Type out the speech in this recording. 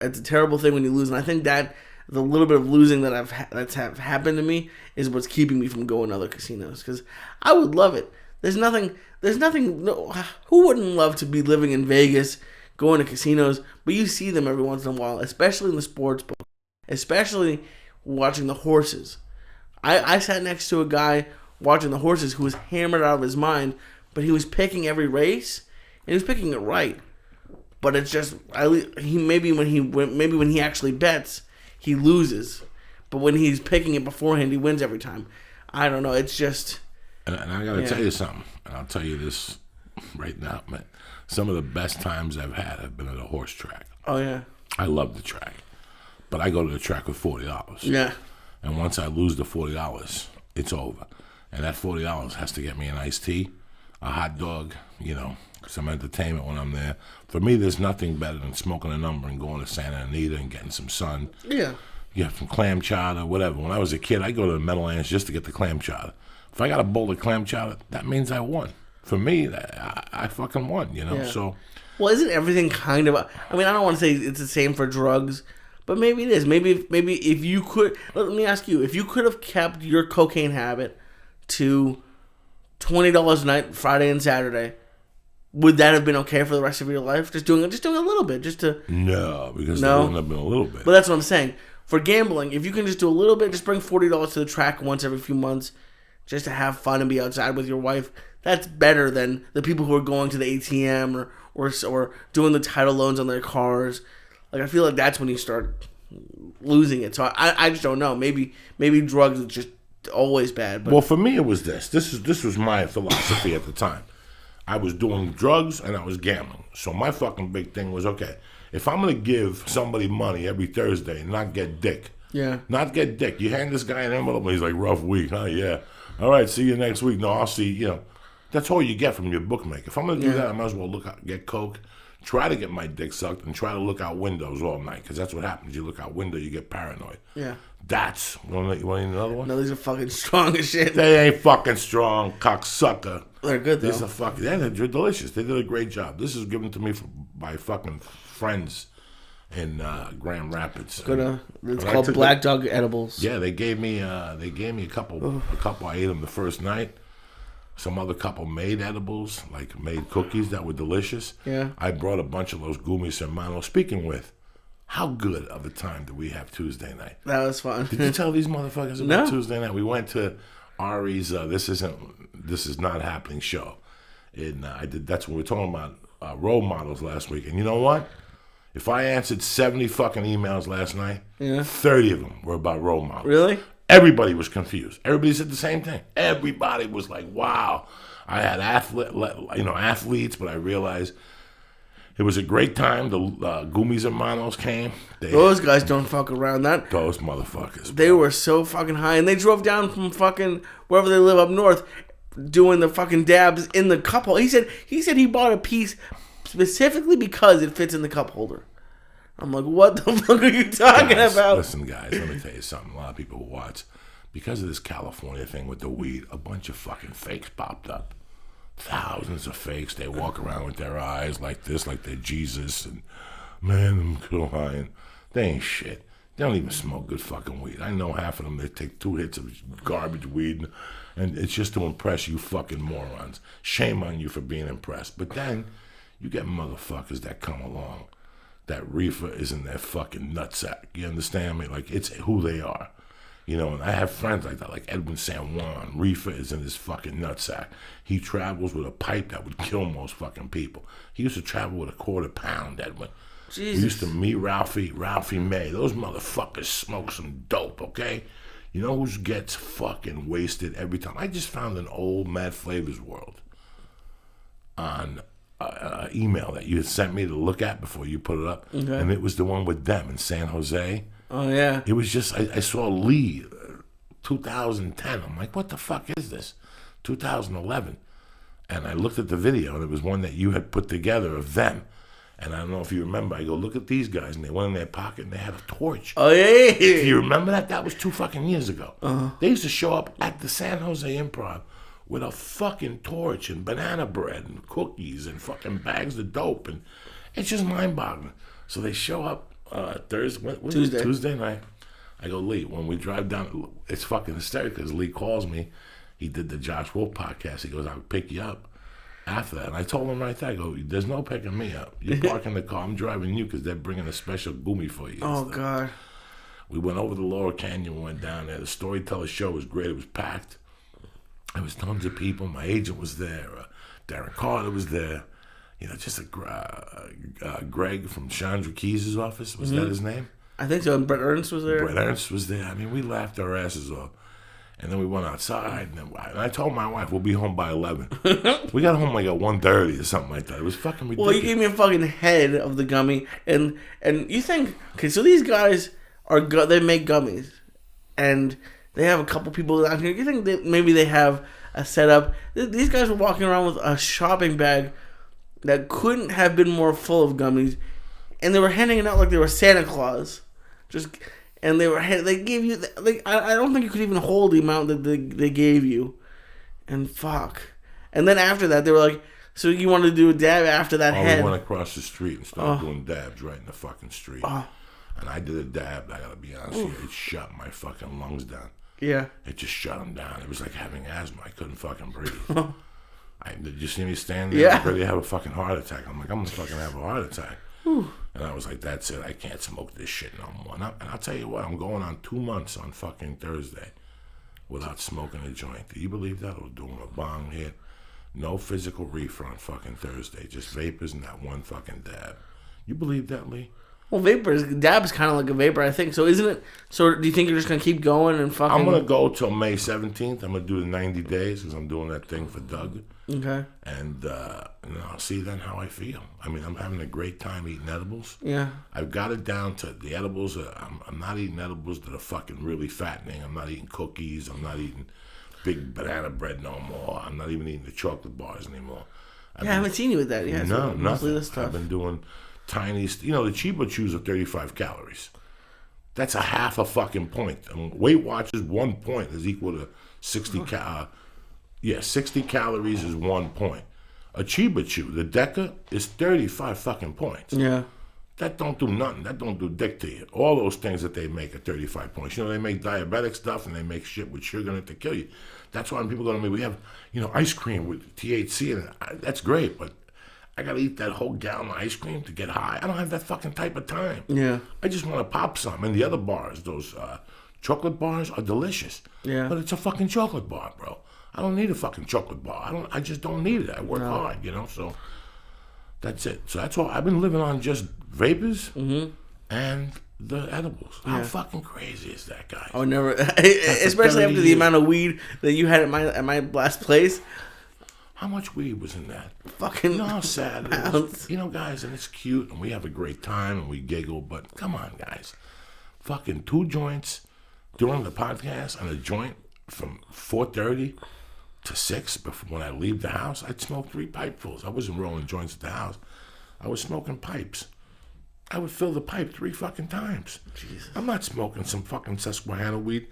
It's a terrible thing when you lose, and I think that the little bit of losing that's happened to me is what's keeping me from going to other casinos. Because I would love it. There's nothing. No, who wouldn't love to be living in Vegas, going to casinos? But you see them every once in a while, especially in the sports book, especially watching the horses. I sat next to a guy watching the horses who was hammered out of his mind, but he was picking every race, and he was picking it right. But it's just maybe when he actually bets, he loses. But when he's picking it beforehand, he wins every time. I don't know. It's just... And I got to tell you something. And I'll tell you this right now, man. Some of the best times I've had have been at a horse track. Oh, yeah. I love the track. But I go to the track with $40. Yeah. And once I lose the $40, it's over. And that $40 has to get me an iced tea, a hot dog, some entertainment when I'm there. For me, there's nothing better than smoking a number and going to Santa Anita and getting some sun. Yeah. Yeah, some clam chowder, whatever. When I was a kid, I'd go to the Meadowlands just to get the clam chowder. If I got a bowl of clam chowder, that means I won. For me, I fucking won, Yeah. So, well, isn't everything kind of... I mean, I don't want to say it's the same for drugs, but maybe it is. Maybe if you could... Let me ask you, if you could have kept your cocaine habit to $20 a night, Friday and Saturday, would that have been okay for the rest of your life? Just doing a little bit, just to... No, because it wouldn't have been a little bit. But that's what I'm saying. For gambling, if you can just do a little bit, just bring $40 to the track once every few months, just to have fun and be outside with your wife, that's better than the people who are going to the ATM or doing the title loans on their cars. Like, I feel like that's when you start losing it. So I just don't know. Maybe drugs is just always bad. But well, for me, it was this. This was my philosophy at the time. I was doing drugs and I was gambling. So my fucking big thing was, okay, if I'm going to give somebody money every Thursday and not get dick. Yeah. Not get dick. You hand this guy an envelope and he's like, rough week, huh? Yeah. All right, see you next week. No, I'll see, That's all you get from your bookmaker. If I'm going to do that, I might as well get coke, try to get my dick sucked, and try to look out windows all night. Because that's what happens. You look out window, you get paranoid. Yeah. That's... You want another one? No, these are fucking strong as shit. They ain't fucking strong, cocksucker. They're good, though. These are fucking... Yeah, they're delicious. They did a great job. This is given to me by fucking friends in Grand Rapids. It's called Black Dog Edibles. Yeah, they gave me a couple. A couple. I ate them the first night. Some other couple made edibles, like made cookies that were delicious. Yeah. I brought a bunch of those Gummies Hermanos. Speaking with, how good of a time did we have Tuesday night? That was fun. Did you tell these motherfuckers about Tuesday night? We went to Ari's This Is Not Happening show. And that's what we were talking about, role models last week. And you know what? If I answered 70 fucking emails last night, 30 of them were about role models. Really? Everybody was confused. Everybody said the same thing. Everybody was like, wow. I had athletes, but I realized it was a great time. The Gummies Hermanos came. Those guys don't fuck around. Those motherfuckers. They were so fucking high. And they drove down from fucking wherever they live up north doing the fucking dabs in the cup holder. He said he bought a piece specifically because it fits in the cup holder. I'm like, what the fuck are you talking about? Listen, guys, let me tell you something. A lot of people who watch, because of this California thing with the weed, a bunch of fucking fakes popped up. Thousands of fakes. They walk around with their eyes like this, like they're Jesus, and man, I'm so high. And they ain't shit. They don't even smoke good fucking weed. I know half of them, they take 2 hits of garbage weed, and it's just to impress you fucking morons. Shame on you for being impressed. But then, you get motherfuckers that come along. That reefer is in their fucking nutsack. You understand me? Like, it's who they are. And I have friends like that, like Edwin San Juan. Reefer is in his fucking nutsack. He travels with a pipe that would kill most fucking people. He used to travel with a $1/4 pound, Edwin. Jesus. We used to meet Ralphie May. Those motherfuckers smoke some dope, okay? You know who gets fucking wasted every time? I just found an old Mad Flavors World on email that you had sent me to look at before you put it up. Okay. And it was the one with them in San Jose. Oh, yeah. It was just, I saw Lee, 2010. I'm like, what the fuck is this? 2011. And I looked at the video, and it was one that you had put together of them. And I don't know if you remember. I go, look at these guys. And they went in their pocket, and they had a torch. Oh, yeah. Do you remember that? That was 2 fucking years ago. Uh-huh. They used to show up at the San Jose Improv with a fucking torch and banana bread and cookies and fucking bags of dope. And it's just mind-boggling. So they show up Tuesday night. I go, Lee, when we drive down, it's fucking hysterical because Lee calls me. He did the Josh Wolf podcast. He goes, I'll pick you up after that. And I told him right there, I go, there's no picking me up. You park in the car. I'm driving you because they're bringing a special gumi for you. Oh, God. We went over the Laurel Canyon, went down there. The Storyteller show was great. It was packed. There was tons of people. My agent was there. Darren Carter was there. You know, just Greg from Chandra Keyes' office. Was that his name? I think so. And Brett Ernst was there. Brett Ernst was there. I mean, we laughed our asses off. And then we went outside. And I told my wife, we'll be home by 11. We got home like at 1:30 or something like that. It was fucking ridiculous. Well, you gave me a fucking head of the gummy. And you think, okay, so these guys they make gummies. And they have a couple people down here. You think that maybe they have a setup? These guys were walking around with a shopping bag that couldn't have been more full of gummies. And they were handing it out like they were Santa Claus. And they gave you, I don't think you could even hold the amount that they gave you. And fuck. And then after that, they were like, so you wanted to do a dab after that head? We went across the street and started doing dabs right in the fucking street. And I did a dab, I gotta be honest with you, it shut my fucking lungs down. Yeah. It just shut them down. It was like having asthma. I couldn't fucking breathe. Did you see me stand there? Yeah. I ready to have a fucking heart attack. I'm like, I'm gonna fucking have a heart attack. And I was like, that's it. I can't smoke this shit no more. And I'll tell you what, I'm going on 2 months on fucking Thursday without smoking a joint. Do you believe that? I was doing a bong hit. No physical reefer on fucking Thursday. Just vapors and that one fucking dab. You believe that, Lee? Well, dab is kind of like a vapor, I think. So isn't it? So do you think you're just going to keep going and fucking... I'm going to go till May 17th. I'm going to do the 90 days because I'm doing that thing for Doug. Okay. And I'll see then how I feel. I mean, I'm having a great time eating edibles. Yeah. I've got it down to the edibles. I'm not eating edibles that are fucking really fattening. I'm not eating cookies. I'm not eating big banana bread no more. I'm not even eating the chocolate bars anymore. I haven't seen you with that. Yeah, no, nothing. This stuff. I've been doing tiny, the Chiba Chews are 35 calories. That's a half a fucking point. I mean, Weight Watchers, 1 point is equal to 60 60 calories is 1 point. A Chiba Chew, the Deca, is 35 fucking points. Yeah. That don't do nothing. That don't do dick to you. All those things that they make are 35 points. They make diabetic stuff and they make shit with sugar in it to kill you. That's why when people go to me, we have, ice cream with THC in it. That's great, but I gotta eat that whole gallon of ice cream to get high. I don't have that fucking type of time. Yeah. I just want to pop some. And the other bars, those chocolate bars, are delicious. Yeah. But it's a fucking chocolate bar, bro. I don't need a fucking chocolate bar. I just don't need it. I work hard, so that's it. So that's all. I've been living on just vapors and the edibles. How fucking crazy is that, guys? I would never, especially after the amount of weed that you had at my last place. How much weed was in that? Fucking how sad it was. Guys, and it's cute, and we have a great time, and we giggle, but come on, guys. Fucking 2 joints during the podcast, and a joint from 4:30 to 6 before when I leave the house. I'd smoke 3 pipefuls. I wasn't rolling joints at the house. I was smoking pipes. I would fill the pipe 3 fucking times. Jesus. I'm not smoking some fucking Susquehanna weed